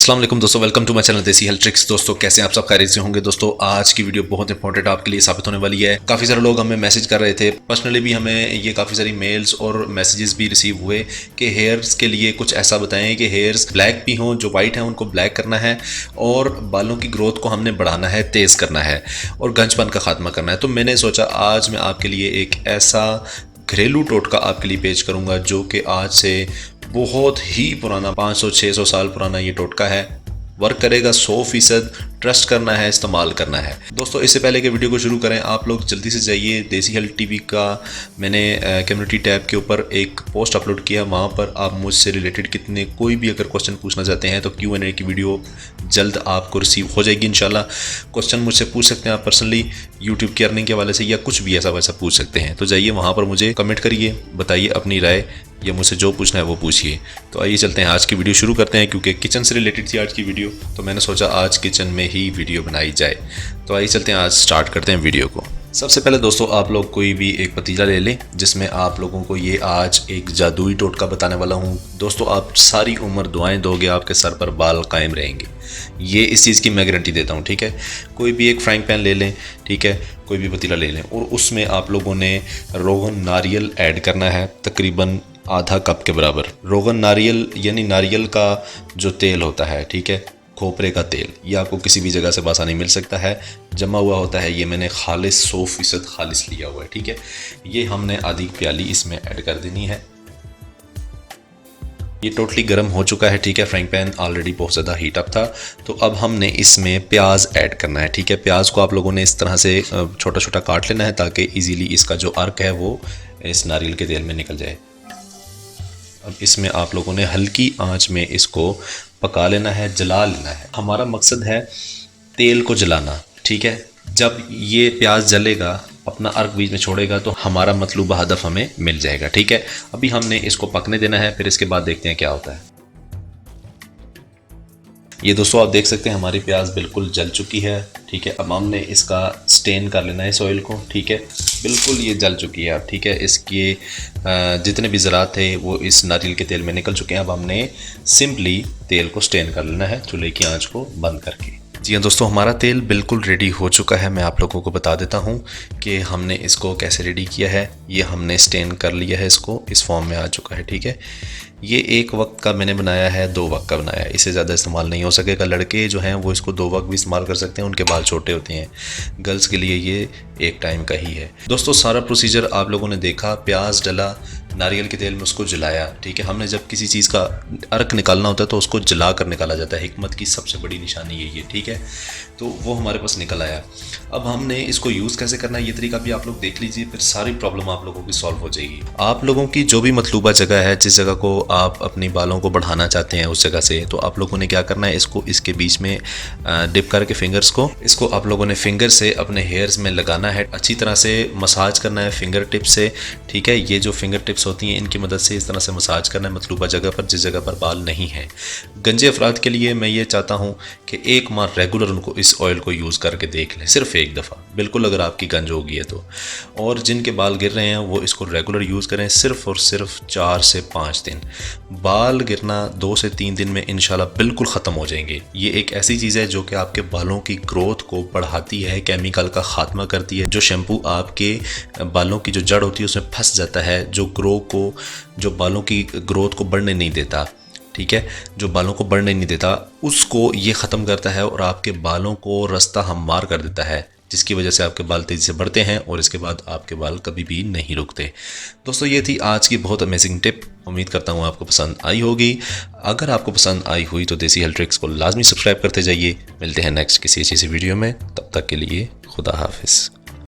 अस्सलाम वालेकुम दोस्तों, वेलकम टू माय चैनल देसी हेल्थ ट्रिक्स। दोस्तों कैसे हैं आप सब? खैरियत से होंगे। दोस्तों आज की वीडियो बहुत इंपॉर्टेंट आपके लिए साबित होने वाली है। काफ़ी सारे लोग हमें मैसेज कर रहे थे, पर्सनली भी हमें ये काफ़ी सारी मेल्स और मैसेजेस भी रिसीव हुए कि हेयर्स के लिए कुछ ऐसा बताएं कि हेयर्स ब्लैक भी हों, जो वाइट हैं उनको ब्लैक करना है और बालों की ग्रोथ को हमने बढ़ाना है, तेज़ करना है और गंजपन का खात्मा करना है। तो मैंने सोचा आज मैं आपके लिए एक ऐसा घरेलू टोटका आपके लिए पेश करूंगा जो कि आज से बहुत ही पुराना 500-600 साल पुराना ये टोटका है। वर्क करेगा 100%। ट्रस्ट करना है, इस्तेमाल करना है। दोस्तों इससे पहले कि वीडियो को शुरू करें, आप लोग जल्दी से जाइए देसी हेल्थ टीवी का मैंने कम्युनिटी टैब के ऊपर एक पोस्ट अपलोड किया। वहाँ पर आप मुझसे रिलेटेड कितने कोई भी अगर क्वेश्चन पूछना चाहते हैं तो Q&A की वीडियो जल्द आपको रिसीव हो जाएगी इंशाल्लाह। क्वेश्चन मुझसे पूछ सकते हैं आप पर्सनली, यूट्यूब की अर्निंग के हवाले से या कुछ भी ऐसा वैसा पूछ सकते हैं। तो जाइए वहाँ पर मुझे कमेंट करिए, बताइए अपनी राय या मुझसे जो पूछना है वो पूछिए। तो आइए चलते हैं, आज की वीडियो शुरू करते हैं। क्योंकि किचन से रिलेटेड थी आज की वीडियो, तो मैंने सोचा आज किचन में ही वीडियो बनाई जाए। तो आइए चलते हैं, आज स्टार्ट करते हैं वीडियो को। सबसे पहले दोस्तों आप लोग कोई भी एक पतीला ले लें जिसमें आप लोगों को ये आज एक जादुई टोटका बताने वाला हूँ। दोस्तों आप सारी उम्र दुआएं दोगे, आपके सर पर बाल कायम रहेंगे, ये इस चीज़ की मैं गारंटी देता हूँ। ठीक है, कोई भी एक फ्राइंग पैन ले लें, ठीक है, कोई भी पतीला ले लें और उसमें आप लोगों ने रोगन नारियल ऐड करना है, तकरीबन आधा कप के बराबर। रोगन नारियल यानी नारियल का जो तेल होता है, ठीक है, खोपरे का तेल, ये आपको किसी भी जगह से आसानी मिल सकता है, जमा हुआ होता है। ये मैंने खालिस 100% खालिस लिया हुआ है। ठीक है, ये हमने आधी प्याली इसमें ऐड कर देनी है। ये टोटली गर्म हो चुका है। ठीक है, फ्राइंग पैन ऑलरेडी बहुत ज़्यादा हीट अप था। तो अब हमने इसमें प्याज ऐड करना है। ठीक है, प्याज को आप लोगों ने इस तरह से छोटा छोटा काट लेना है ताकि इजीली इसका जो अर्क है वो इस नारियल के तेल में निकल जाए। अब इसमें आप लोगों ने हल्की आंच में इसको पका लेना है, जला लेना है। हमारा मकसद है तेल को जलाना। ठीक है, जब ये प्याज जलेगा, अपना अर्क बीच में छोड़ेगा, तो हमारा मतलूबा हदफ हमें मिल जाएगा। ठीक है, अभी हमने इसको पकने देना है, फिर इसके बाद देखते हैं क्या होता है। ये दोस्तों आप देख सकते हैं हमारी प्याज बिल्कुल जल चुकी है। ठीक है, अब हमने इसका स्टेन कर लेना है इस ऑयल को। ठीक है, बिल्कुल ये जल चुकी है अब। ठीक है, इसके जितने भी ज़रात थे वो इस नारियल के तेल में निकल चुके हैं। अब हमने सिंपली तेल को स्टेन कर लेना है चूल्हे की आंच को बंद करके। जी हाँ दोस्तों, हमारा तेल बिल्कुल रेडी हो चुका है। मैं आप लोगों को बता देता हूँ कि हमने इसको कैसे रेडी किया है। ये हमने स्टेन कर लिया है, इसको इस फॉर्म में आ चुका है। ठीक है, ये एक वक्त का मैंने बनाया है, 2 वक्त का बनाया है, इससे ज़्यादा इस्तेमाल नहीं हो सकेगा। लड़के जो हैं वो इसको 2 वक्त भी इस्तेमाल कर सकते हैं, उनके बाल छोटे होते हैं। गर्ल्स के लिए ये एक टाइम का ही है। दोस्तों सारा प्रोसीजर आप लोगों ने देखा, प्याज डला, नारियल के तेल में उसको जलाया। ठीक है, हमने जब किसी चीज़ का अर्क निकालना होता है तो उसको जला कर निकाला जाता है। हिकमत की सबसे बड़ी निशानी यही है। ठीक है, तो वो हमारे पास निकल आया। अब हमने इसको यूज़ कैसे करना है ये तरीका भी आप लोग देख लीजिए, फिर सारी प्रॉब्लम आप लोगों की सॉल्व हो जाएगी। आप लोगों की जो भी मतलूबा जगह है, जिस जगह को आप अपनी बालों को बढ़ाना चाहते हैं उस जगह से, तो आप लोगों ने क्या करना है, इसको इसके बीच में डिप करके फिंगर्स को, इसको आप लोगों ने फिंगर से अपने हेयर्स में लगाना है, अच्छी तरह से मसाज करना है फिंगर टिप से। ठीक है, ये जो फिंगर टिप्स होती हैं इनकी मदद से इस तरह से मसाज करना है मतलूबा जगह पर, जिस जगह पर बाल नहीं हैं। गंजे अफराद के लिए मैं ये चाहता हूँ कि 1 माह रेगुलर उनको इस ऑयल को यूज़ करके देख लें, सिर्फ एक दफ़ा, बिल्कुल अगर आपकी गंज हो गई है तो। और जिनके बाल गिर रहे हैं वो इसको रेगुलर यूज़ करें, सिर्फ और सिर्फ 4 से 5 दिन। बाल गिरना 2 से 3 दिन में इंशाल्लाह बिल्कुल ख़त्म हो जाएंगे। ये एक ऐसी चीज़ है जो कि आपके बालों की ग्रोथ को बढ़ाती है, केमिकल का खात्मा करती है। जो शैम्पू आपके बालों की जो जड़ होती है उसमें फंस जाता है, जो बालों की ग्रोथ को बढ़ने नहीं देता, ठीक है, जो बालों को बढ़ने नहीं देता, उसको ये ख़त्म करता है और आपके बालों को रास्ता हमवार कर देता है, जिसकी वजह से आपके बाल तेज़ी से बढ़ते हैं और इसके बाद आपके बाल कभी भी नहीं रुकते। दोस्तों ये थी आज की बहुत अमेजिंग टिप। उम्मीद करता हूँ आपको पसंद आई होगी। अगर आपको पसंद आई हुई तो देसी हेल्थ ट्रिक्स को लाजमी सब्सक्राइब करते जाइए। मिलते हैं नेक्स्ट किसी अच्छी सी वीडियो में, तब तक के लिए खुदा हाफिज़।